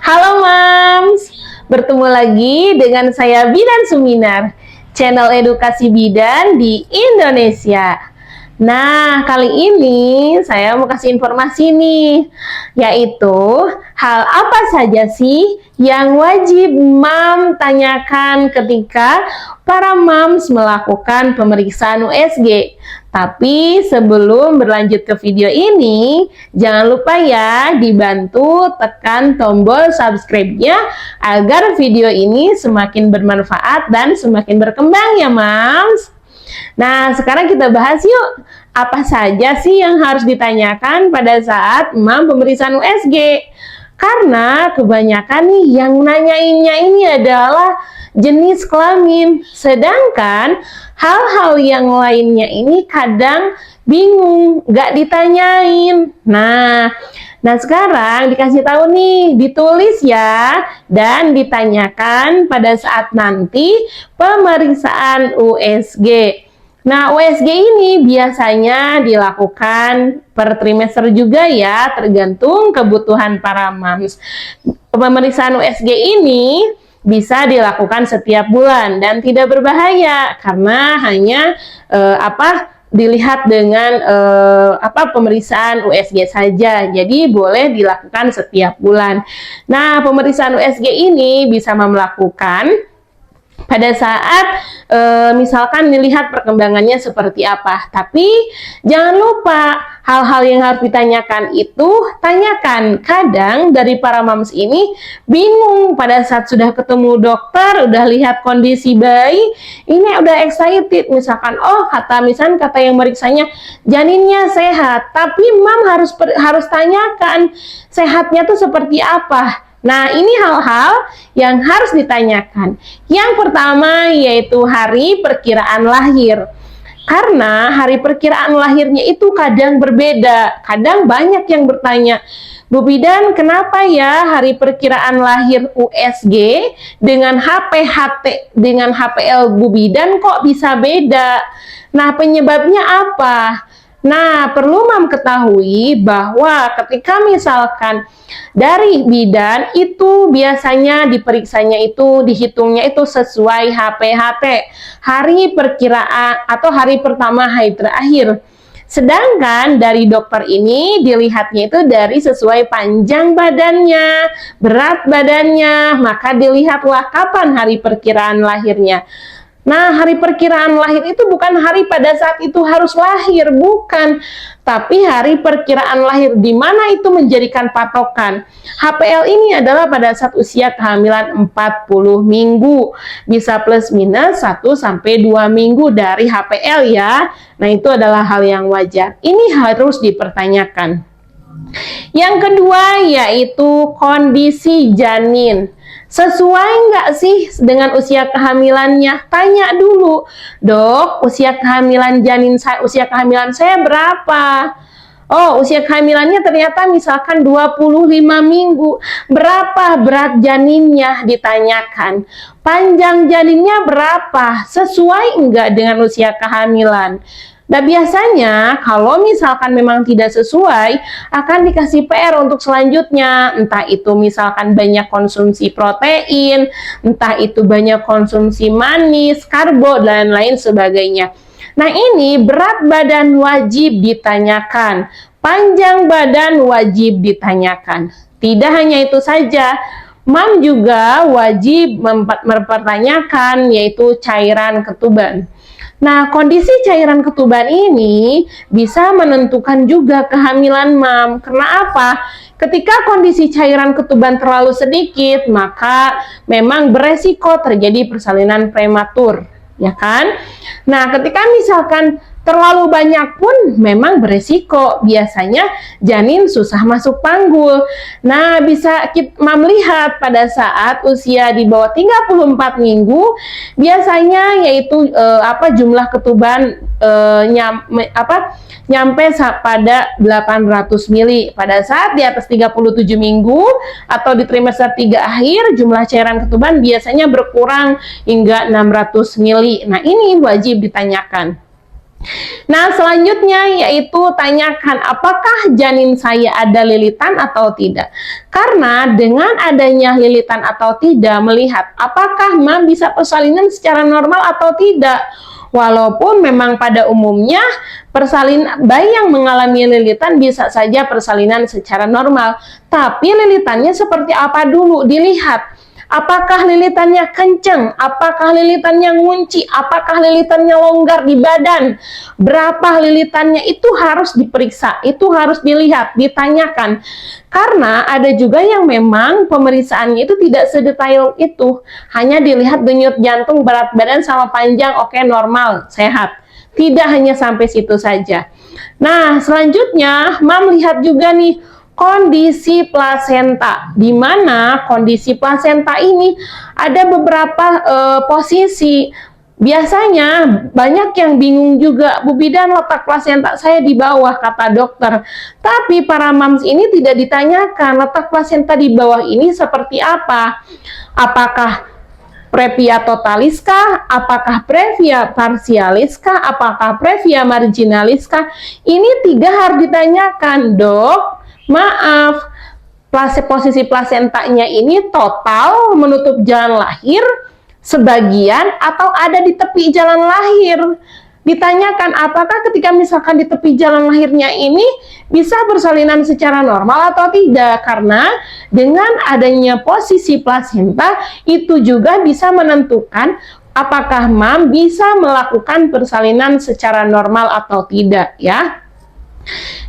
Halo Mams, bertemu lagi dengan saya Bidan Suminar, channel edukasi bidan di Indonesia. Nah, kali ini saya mau kasih informasi nih, yaitu hal apa saja sih yang wajib Mam tanyakan ketika para Mams melakukan pemeriksaan USG. Tapi sebelum berlanjut ke video ini, jangan lupa ya dibantu tekan tombol subscribe-nya agar video ini semakin bermanfaat dan semakin berkembang ya Mams. Nah, sekarang kita bahas yuk, apa saja sih yang harus ditanyakan pada saat Mam pemeriksaan USG? Karena kebanyakan nih yang nanyainnya ini adalah jenis kelamin, sedangkan hal-hal yang lainnya ini kadang bingung, gak ditanyain. Nah, sekarang dikasih tahu nih, ditulis ya, dan ditanyakan pada saat nanti pemeriksaan USG. Nah, USG ini biasanya dilakukan per trimester juga ya, tergantung kebutuhan para Mams. Pemeriksaan USG ini bisa dilakukan setiap bulan dan tidak berbahaya karena hanya dilihat dengan pemeriksaan USG saja. Jadi boleh dilakukan setiap bulan. Nah, pemeriksaan USG ini bisa melakukan pada saat misalkan dilihat perkembangannya seperti apa. Tapi jangan lupa hal-hal yang harus ditanyakan itu tanyakan. Kadang dari para Mams ini bingung pada saat sudah ketemu dokter, udah lihat kondisi bayi, ini udah excited. Misalkan kata yang meriksanya janinnya sehat, tapi Mam harus tanyakan sehatnya tuh seperti apa. Nah, ini hal-hal yang harus ditanyakan. Yang pertama yaitu hari perkiraan lahir. Karena hari perkiraan lahirnya itu kadang berbeda. Kadang banyak yang bertanya, Bu Bidan, kenapa ya hari perkiraan lahir USG dengan HPHT, dengan HPL Bu Bidan kok bisa beda? Nah, penyebabnya apa? Nah, perlu Mam ketahui bahwa ketika misalkan dari bidan itu biasanya diperiksanya itu dihitungnya itu sesuai HPHT, hari perkiraan atau hari pertama hari terakhir. Sedangkan dari dokter ini dilihatnya itu dari sesuai panjang badannya, berat badannya, maka dilihatlah kapan hari perkiraan lahirnya. Nah, hari perkiraan lahir itu bukan hari pada saat itu harus lahir, bukan. Tapi hari perkiraan lahir di mana itu menjadikan patokan. HPL ini adalah pada saat usia kehamilan 40 minggu. Bisa plus minus 1-2 minggu dari HPL ya. Nah, itu adalah hal yang wajar. Ini harus dipertanyakan. Yang kedua yaitu kondisi janin. Sesuai nggak sih dengan usia kehamilannya? Tanya dulu, dok, usia kehamilan kehamilan saya berapa? Oh, usia kehamilannya ternyata misalkan 25 minggu. Berapa berat janinnya? Ditanyakan. Panjang janinnya berapa? Sesuai enggak dengan usia kehamilan? Nah, biasanya kalau misalkan memang tidak sesuai, akan dikasih PR untuk selanjutnya. Entah itu misalkan banyak konsumsi protein, entah itu banyak konsumsi manis, karbo, dan lain sebagainya. Nah, ini berat badan wajib ditanyakan, panjang badan wajib ditanyakan. Tidak hanya itu saja, Mam juga wajib mempertanyakan yaitu cairan ketuban. Nah, kondisi cairan ketuban ini bisa menentukan juga kehamilan Mam. Karena apa? Ketika kondisi cairan ketuban terlalu sedikit, maka memang beresiko terjadi persalinan prematur, ya kan? Nah, ketika misalkan terlalu banyak pun memang beresiko. Biasanya janin susah masuk panggul. Nah, bisa Mam lihat pada saat usia di bawah 34 minggu, biasanya yaitu jumlah ketuban nyampe pada 800 mili. Pada saat di atas 37 minggu atau di trimester 3 akhir, jumlah cairan ketuban biasanya berkurang hingga 600 mili. Nah, ini wajib ditanyakan. Nah, selanjutnya yaitu tanyakan apakah janin saya ada lilitan atau tidak. Karena dengan adanya lilitan atau tidak, melihat apakah mam bisa persalinan secara normal atau tidak. Walaupun memang pada umumnya bayi yang mengalami lilitan bisa saja persalinan secara normal. Tapi lilitannya seperti apa dulu dilihat. Apakah lilitannya kenceng? Apakah lilitannya ngunci? Apakah lilitannya longgar di badan? Berapa lilitannya itu harus diperiksa, itu harus dilihat, ditanyakan. Karena ada juga yang memang pemeriksaannya itu tidak sedetail itu. Hanya dilihat denyut jantung, berat badan, sama panjang, oke, normal, sehat. Tidak hanya sampai situ saja. Nah, selanjutnya, mam lihat juga nih, kondisi plasenta, di mana kondisi plasenta ini ada beberapa posisi. Biasanya banyak yang bingung juga, Bu Bidan, letak plasenta saya di bawah, kata dokter. Tapi para mams ini tidak ditanyakan letak plasenta di bawah ini seperti apa. Apakah previa totalis kah? Apakah previa parsialis kah? Apakah previa marginalis kah? Ini tiga harus ditanyakan, dok. Maaf, posisi plasentanya ini total menutup jalan lahir, sebagian, atau ada di tepi jalan lahir. Ditanyakan apakah ketika misalkan di tepi jalan lahirnya ini bisa bersalinan secara normal atau tidak. Karena dengan adanya posisi plasenta itu juga bisa menentukan apakah mam bisa melakukan persalinan secara normal atau tidak, ya.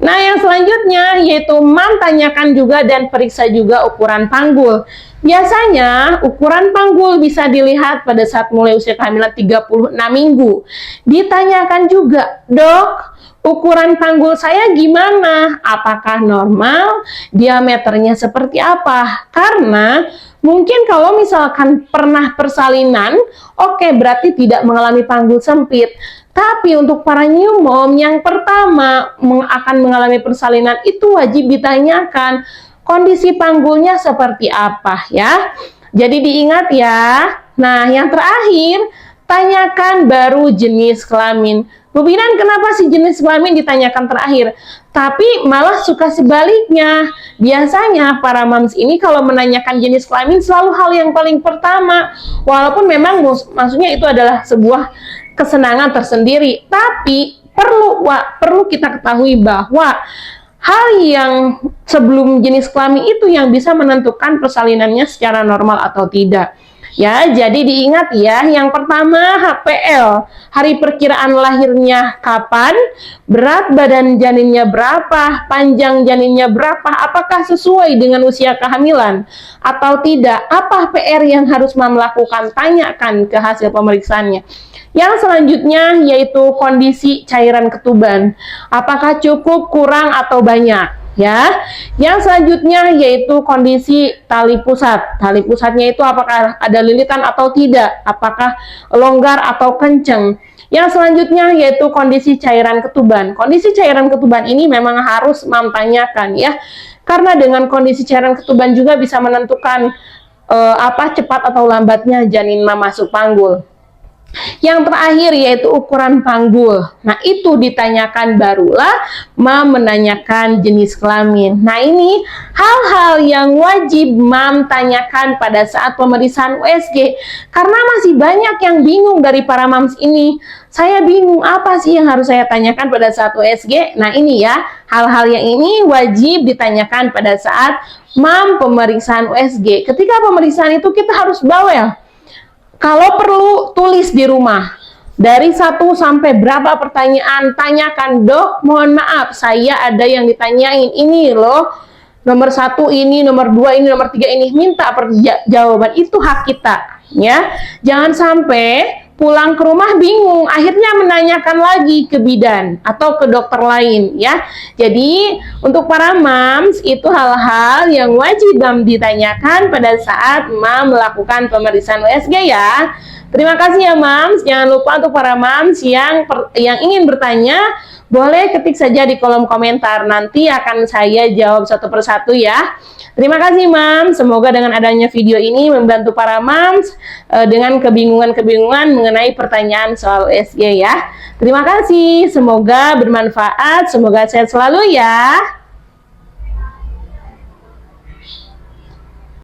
Nah, yang selanjutnya yaitu mam tanyakan juga dan periksa juga ukuran panggul. Biasanya ukuran panggul bisa dilihat pada saat mulai usia kehamilan 36 minggu. Ditanyakan juga, dok, ukuran panggul saya gimana? Apakah normal? Diameternya seperti apa? Karena mungkin kalau misalkan pernah persalinan, oke, berarti tidak mengalami panggul sempit. Tapi untuk para new mom yang pertama akan mengalami persalinan itu wajib ditanyakan kondisi panggulnya seperti apa, ya. Jadi diingat ya. Nah, yang terakhir, tanyakan baru jenis kelamin. Bu Bidan, kenapa sih jenis kelamin ditanyakan terakhir? Tapi malah suka sebaliknya. Biasanya para moms ini kalau menanyakan jenis kelamin selalu hal yang paling pertama. Walaupun memang maksudnya itu adalah sebuah kesenangan tersendiri, tapi perlu kita ketahui bahwa hal yang sebelum jenis kelamin itu yang bisa menentukan persalinannya secara normal atau tidak. Ya, jadi diingat ya, yang pertama HPL, hari perkiraan lahirnya kapan, berat badan janinnya berapa, panjang janinnya berapa, apakah sesuai dengan usia kehamilan atau tidak, apa PR yang harus melakukan, tanyakan ke hasil pemeriksaannya. Yang selanjutnya yaitu kondisi cairan ketuban, apakah cukup, kurang, atau banyak. Ya, yang selanjutnya yaitu kondisi tali pusat. Tali pusatnya itu apakah ada lilitan atau tidak, apakah longgar atau kenceng. Yang selanjutnya yaitu kondisi cairan ketuban. Kondisi cairan ketuban ini memang harus mam tanyakan, ya, karena dengan kondisi cairan ketuban juga bisa menentukan cepat atau lambatnya janin mam masuk panggul. Yang terakhir yaitu ukuran panggul. Nah, itu ditanyakan barulah mam menanyakan jenis kelamin. Nah, ini hal-hal yang wajib mam tanyakan pada saat pemeriksaan USG. Karena masih banyak yang bingung dari para mams ini. Saya bingung apa sih yang harus saya tanyakan pada saat USG? Nah, ini ya, hal-hal yang ini wajib ditanyakan pada saat mam pemeriksaan USG. Ketika pemeriksaan itu kita harus bawel. Kalau perlu, tulis di rumah. Dari 1 sampai berapa pertanyaan, tanyakan, dok, mohon maaf, saya ada yang ditanyain. Ini loh, nomor 1 ini, nomor 2 ini, nomor 3 ini. Minta jawaban, itu hak kita. Ya, jangan sampai pulang ke rumah bingung, akhirnya menanyakan lagi ke bidan atau ke dokter lain, ya. Jadi untuk para mams itu hal-hal yang wajib ditanyakan pada saat mam melakukan pemeriksaan USG, ya. Terima kasih ya mams. Jangan lupa untuk para mams yang ingin bertanya Boleh ketik saja di kolom komentar, nanti akan saya jawab satu persatu ya. Terima kasih Mams, semoga dengan adanya video ini membantu para Mams dengan kebingungan-kebingungan mengenai pertanyaan soal USG ya. Terima kasih, semoga bermanfaat, semoga sehat selalu ya.